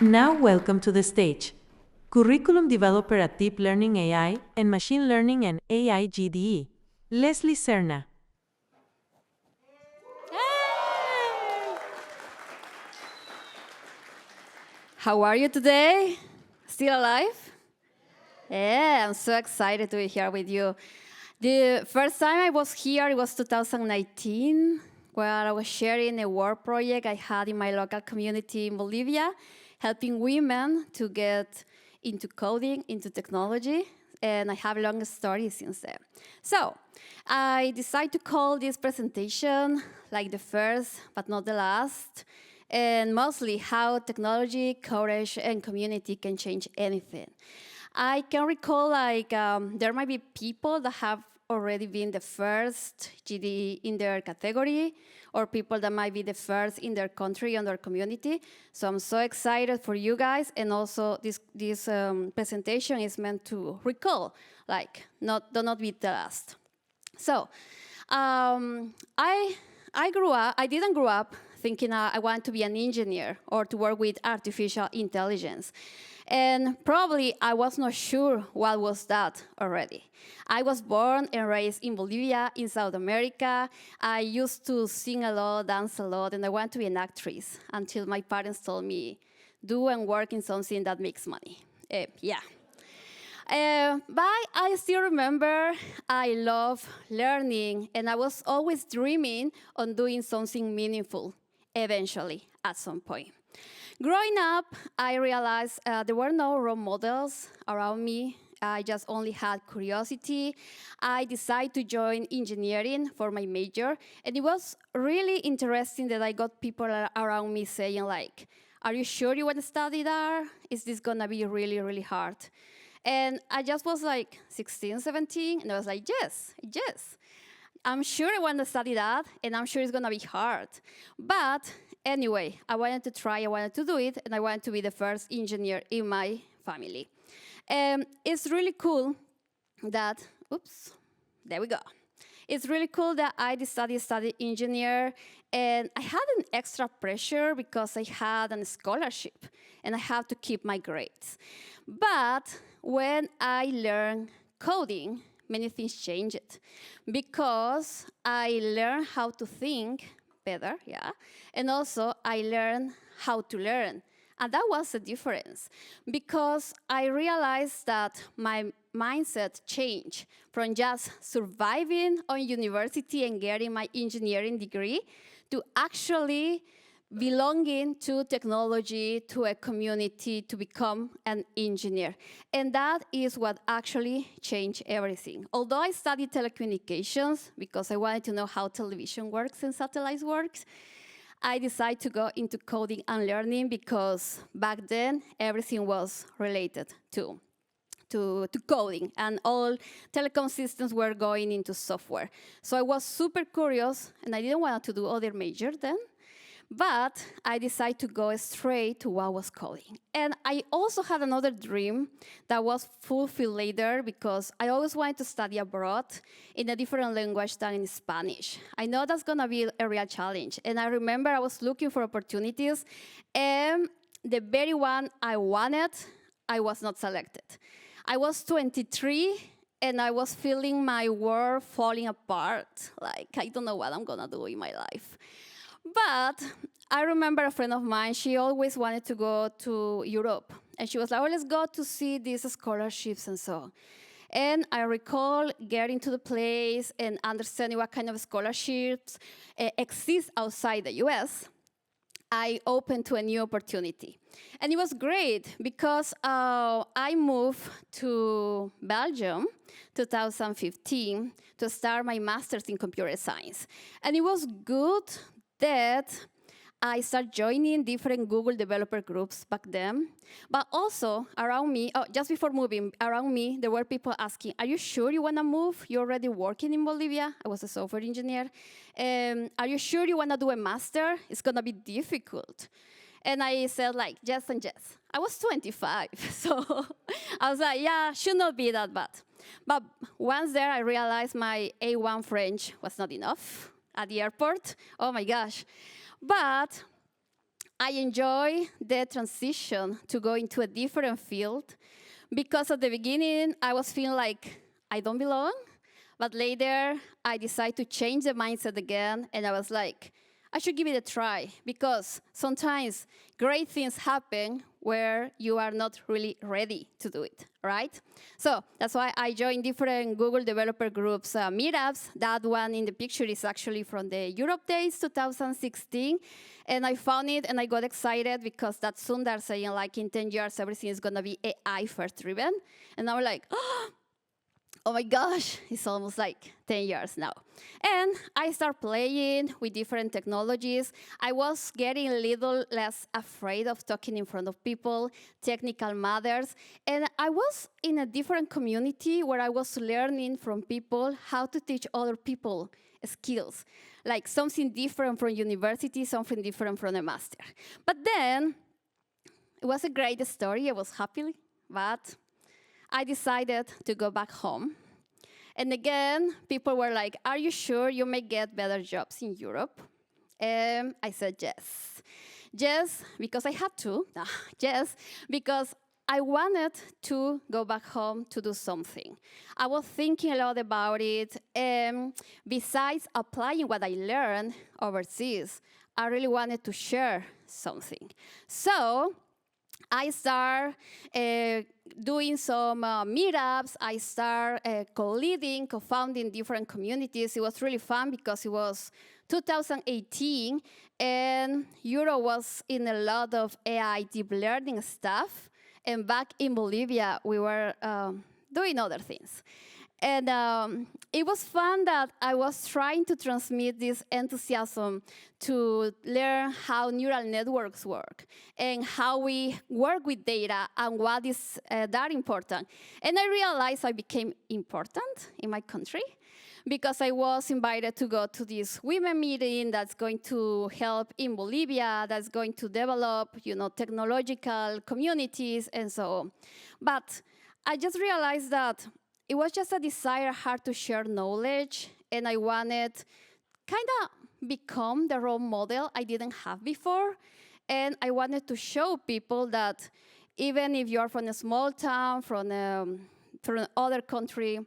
Now welcome to the stage. Curriculum developer at Deep Learning AI and Machine Learning and AI GDE, Leslie Serna. How are you today? Still alive? Yeah, I'm so excited to be here with you. The first time I was here, it was 2019, where I was sharing a work project I had in my local community in Bolivia, helping women to get into coding, into technology, and I have a long story since then. So I decided to call this presentation like the first, but not the last, and mostly how technology, courage, and community can change anything. I can recall there might be people that have already been the first GDE in their category, or people that might be the first in their country and their community. So I'm so excited for you guys, and also this presentation is meant to recall, do not be the last. So I didn't grow up thinking I want to be an engineer or to work with artificial intelligence. And probably I was not sure what was that already. I was born and raised in Bolivia, in South America. I used to sing a lot, dance a lot, and I wanted to be an actress until my parents told me, do and work in something that makes money. But I still remember I love learning, and I was always dreaming on doing something meaningful eventually at some point. Growing up, I realized there were no role models around me. I just only had curiosity. I decided to join engineering for my major, and it was really interesting that I got people around me saying like, are you sure you want to study that? Is this gonna be really, really hard? And I just was like 16, 17, and I was like, yes. I'm sure I want to study that, and I'm sure it's going to be hard. But anyway, I wanted to try, I wanted to do it, and I wanted to be the first engineer in my family. It's really cool that, there we go. It's really cool that I decided to study engineer, and I had an extra pressure because I had a scholarship, and I had to keep my grades. But when I learned coding, many things changed because I learned how to think better, and also I learned how to learn. And that was the difference because I realized that my mindset changed from just surviving on university and getting my engineering degree to actually belonging to technology, to a community, to become an engineer. And that is what actually changed everything. Although I studied telecommunications because I wanted to know how television works and satellites works, I decided to go into coding and learning because back then everything was related to coding, and all telecom systems were going into software. So I was super curious, and I didn't want to do other major then. But I decided to go straight to what was coding. And I also had another dream that was fulfilled later because I always wanted to study abroad in a different language than in Spanish. I know that's going to be a real challenge. And I remember I was looking for opportunities, and the very one I wanted, I was not selected. I was 23, and I was feeling my world falling apart. Like, I don't know what I'm going to do in my life. But I remember a friend of mine, she always wanted to go to Europe. And she was like, oh, let's go to see these scholarships and so on. And I recall getting to the place and understanding what kind of scholarships exist outside the US. I opened to a new opportunity. And it was great because I moved to Belgium 2015 to start my master's in computer science. And it was good that I started joining different Google developer groups back then. But also around me, just before moving, around me, there were people asking, are you sure you want to move? You're already working in Bolivia. I was a software engineer. Are you sure you want to do a master? It's going to be difficult. And I said, like, yes and yes. I was 25, so I was like, yeah, should not be that bad. But once there, I realized my A1 French was not enough at the airport. Oh my gosh. But I enjoy the transition to go into a different field because at the beginning I was feeling like I don't belong, but later I decided to change the mindset again, and I was like, I should give it a try because sometimes great things happen where you are not really ready to do it, right? So that's why I joined different Google developer groups meetups. That one in the picture is actually from the Europe Days 2016. And I found it and I got excited because that's Sundar saying like in 10 years everything is gonna be AI first driven. And I'm like, oh my gosh, it's almost like 10 years now. And I start playing with different technologies. I was getting a little less afraid of talking in front of people, technical matters. And I was in a different community where I was learning from people how to teach other people skills, like something different from university, something different from a master. But then, it was a great story, I was happy, but I decided to go back home. And again, people were like, are you sure you may get better jobs in Europe? I said yes. Yes, because I had to. Yes, because I wanted to go back home to do something. I was thinking a lot about it. Besides applying what I learned overseas, I really wanted to share something. So I start doing some meetups. I start co-leading, co-founding different communities. It was really fun because it was 2018, and Europe was in a lot of AI deep learning stuff. And back in Bolivia, we were doing other things. And it was fun that I was trying to transmit this enthusiasm to learn how neural networks work and how we work with data and what is that important. And I realized I became important in my country because I was invited to go to this women meeting that's going to help in Bolivia, that's going to develop, technological communities and so on. But I just realized that it was just a desire hard to share knowledge, and I wanted kind of become the role model I didn't have before. And I wanted to show people that even if you're from a small town, from another country,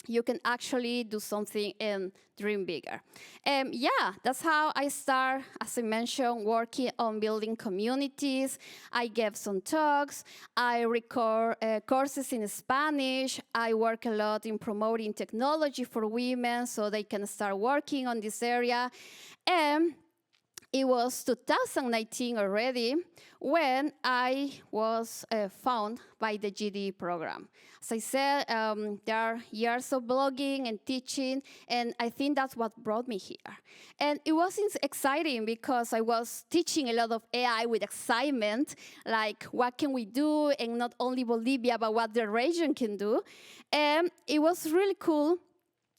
you can actually do something and dream bigger. Yeah, that's how I start, as I mentioned, working on building communities. I gave some talks. I record courses in Spanish. I work a lot in promoting technology for women so they can start working on this area. And it was 2019 already when I was found by the GDE program. As I said, there are years of blogging and teaching, and I think that's what brought me here. And it was exciting because I was teaching a lot of AI with excitement, like what can we do, and not only Bolivia, but what the region can do. And it was really cool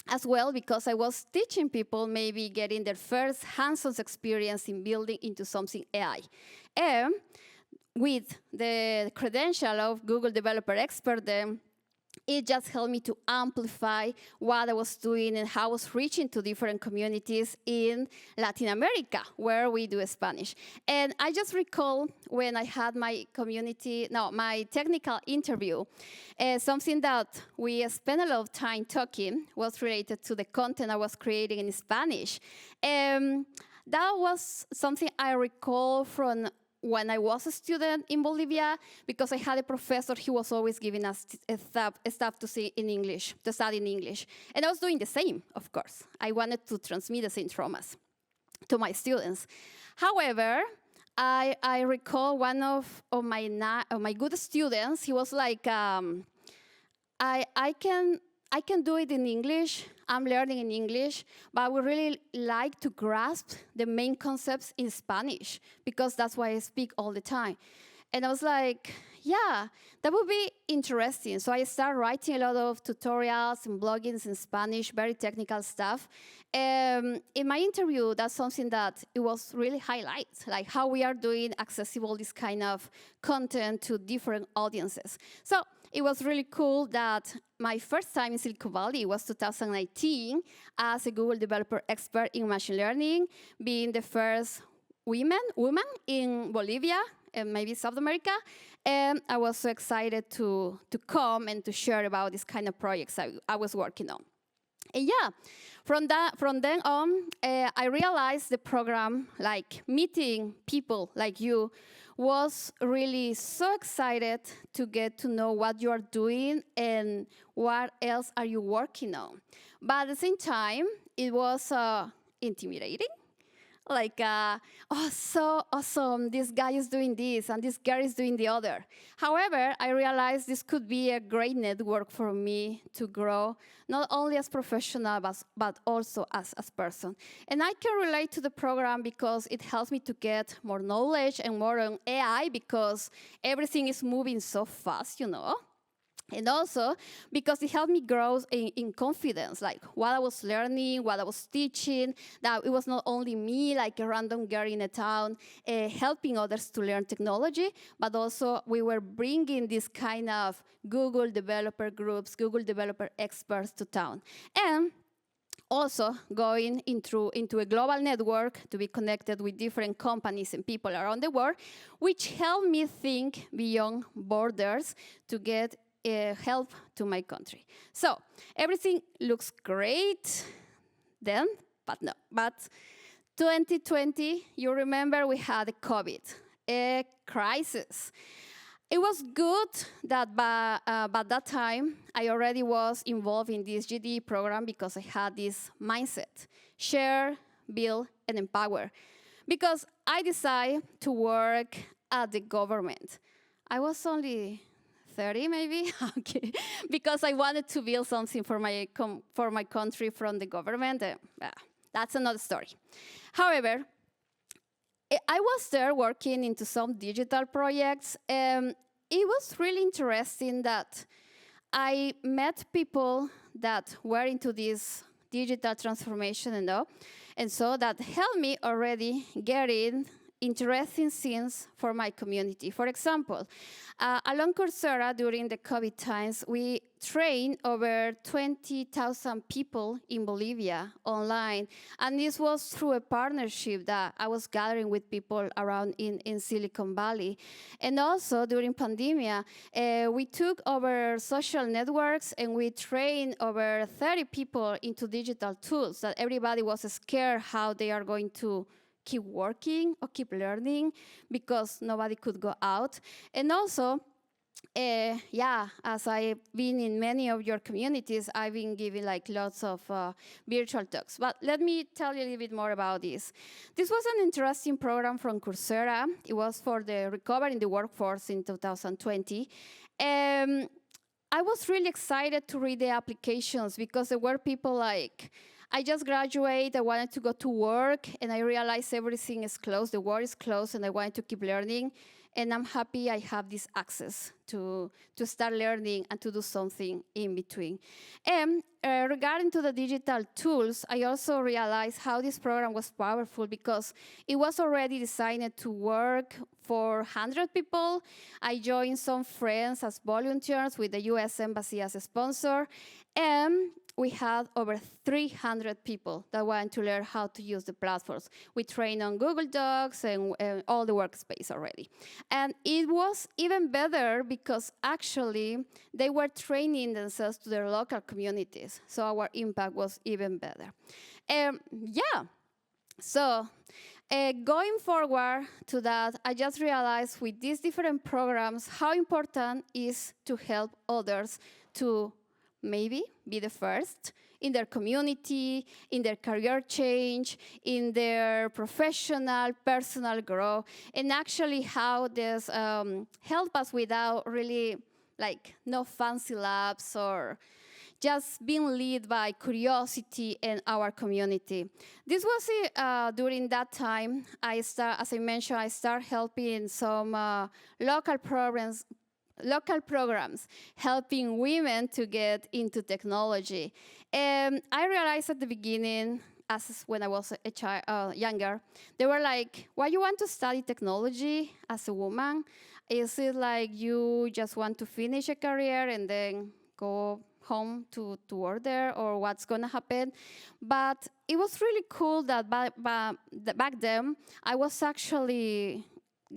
as well, because I was teaching people maybe getting their first hands-on experience in building into something AI. And with the credential of Google Developer Expert, then it just helped me to amplify what I was doing and how I was reaching to different communities in Latin America, where we do Spanish. And I just recall when I had my my technical interview, something that we spent a lot of time talking was related to the content I was creating in Spanish. That was something I recall from when I was a student in Bolivia, because I had a professor, he was always giving us stuff to say in English, to study in English. And I was doing the same, of course. I wanted to transmit the same traumas to my students. However, I recall one of my good students, he was like, I can do it in English, I'm learning in English, but I would really like to grasp the main concepts in Spanish, because that's why I speak all the time. And I was like, yeah, that would be interesting. So I started writing a lot of tutorials and bloggings in Spanish, very technical stuff. In my interview, that's something that it was really highlights, like how we are doing accessible this kind of content to different audiences. So it was really cool that my first time in Silicon Valley was 2019 as a Google Developer Expert in machine learning, being the first women in Bolivia and maybe South America. And I was so excited to come and to share about this kind of projects I was working on. And yeah, from then on, I realized the program, like meeting people like you, was really so excited to get to know what you are doing and what else are you working on. But at the same time, it was intimidating. Like, oh, so awesome, this guy is doing this and this girl is doing the other. However, I realized this could be a great network for me to grow, not only as professional, but also as person. And I can relate to the program because it helps me to get more knowledge and more on AI because everything is moving so fast, you know. And also because it helped me grow in confidence, like what I was learning, what I was teaching, that it was not only me, like a random girl in a town, helping others to learn technology, but also we were bringing this kind of Google developer groups, Google developer experts to town. And also going into a global network to be connected with different companies and people around the world, which helped me think beyond borders to get help to my country. So everything looks great then, but no. But 2020, you remember we had a COVID, a crisis. It was good that by that time, I already was involved in this GDE program because I had this mindset, share, build, and empower. Because I decided to work at the government. I was only 30 maybe, okay, because I wanted to build something for my country from the government. That's another story. However, I was there working into some digital projects, and it was really interesting that I met people that were into this digital transformation and so that helped me already getting interesting things for my community. For example, along Coursera during the COVID times, we trained over 20,000 people in Bolivia online. And this was through a partnership that I was gathering with people around in Silicon Valley. And also during pandemia, we took over social networks and we trained over 30 people into digital tools that everybody was scared how they are going to keep working or keep learning because nobody could go out. And also, as I've been in many of your communities, I've been giving like lots of virtual talks. But let me tell you a little bit more about this. This was an interesting program from Coursera. It was for the recovery in the workforce in 2020. I was really excited to read the applications because there were people like, I just graduated, I wanted to go to work, and I realized everything is closed, the world is closed, and I wanted to keep learning. And I'm happy I have this access to start learning and to do something in between. And regarding to the digital tools, I also realized how this program was powerful because it was already designed to work for 100 people. I joined some friends as volunteers with the US Embassy as a sponsor. And we had over 300 people that wanted to learn how to use the platforms. We trained on Google Docs and all the workspace already. And it was even better because actually they were training themselves to their local communities. So our impact was even better. So going forward to that, I just realized with these different programs how important it is to help others to maybe be the first in their community, in their career change, in their professional, personal growth, and actually how this help us without really like no fancy labs or just being led by curiosity in our community. This was during that time, as I mentioned, I started helping some local programs helping women to get into technology. And I realized at the beginning, as when I was a child, younger, they were like, why you want to study technology as a woman? Is it like you just want to finish a career and then go home to work there or what's going to happen. But it was really cool that back then I was actually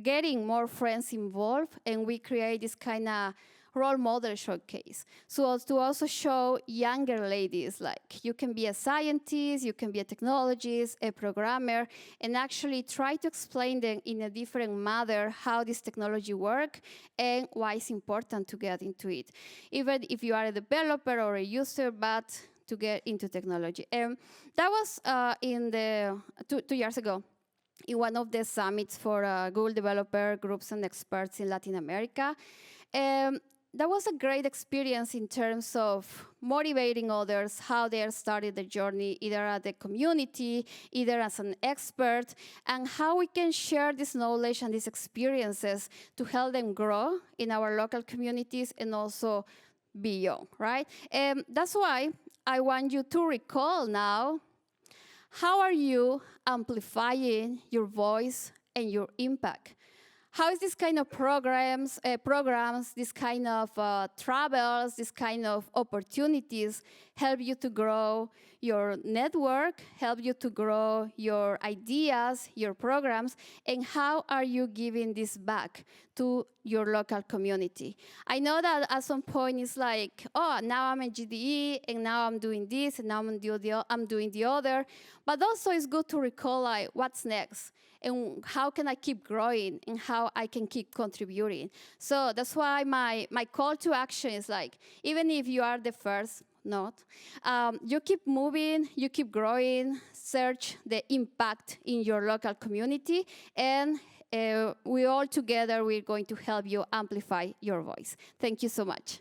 getting more friends involved, and we create this kind of role model showcase. So to also show younger ladies, like you can be a scientist, you can be a technologist, a programmer, and actually try to explain them in a different manner how this technology works and why it's important to get into it. Even if you are a developer or a user, but to get into technology. And that was in the 2 years ago, in one of the summits for Google developer groups and experts in Latin America. That was a great experience in terms of motivating others, how they started the journey, either at the community, either as an expert, and how we can share this knowledge and these experiences to help them grow in our local communities and also beyond, right? That's why I want you to recall now, how are you amplifying your voice and your impact? How is this kind of programs, this kind of travels, this kind of opportunities help you to grow your network, help you to grow your ideas, your programs, and how are you giving this back to your local community? I know that at some point it's like, oh, now I'm a GDE, and now I'm doing this, and now I'm doing the other. But also it's good to recall, like, what's next? And how can I keep growing, and how I can keep contributing. So that's why my call to action is like, even if you are the first, you keep moving, you keep growing, search the impact in your local community, and we all together, we're going to help you amplify your voice. Thank you so much.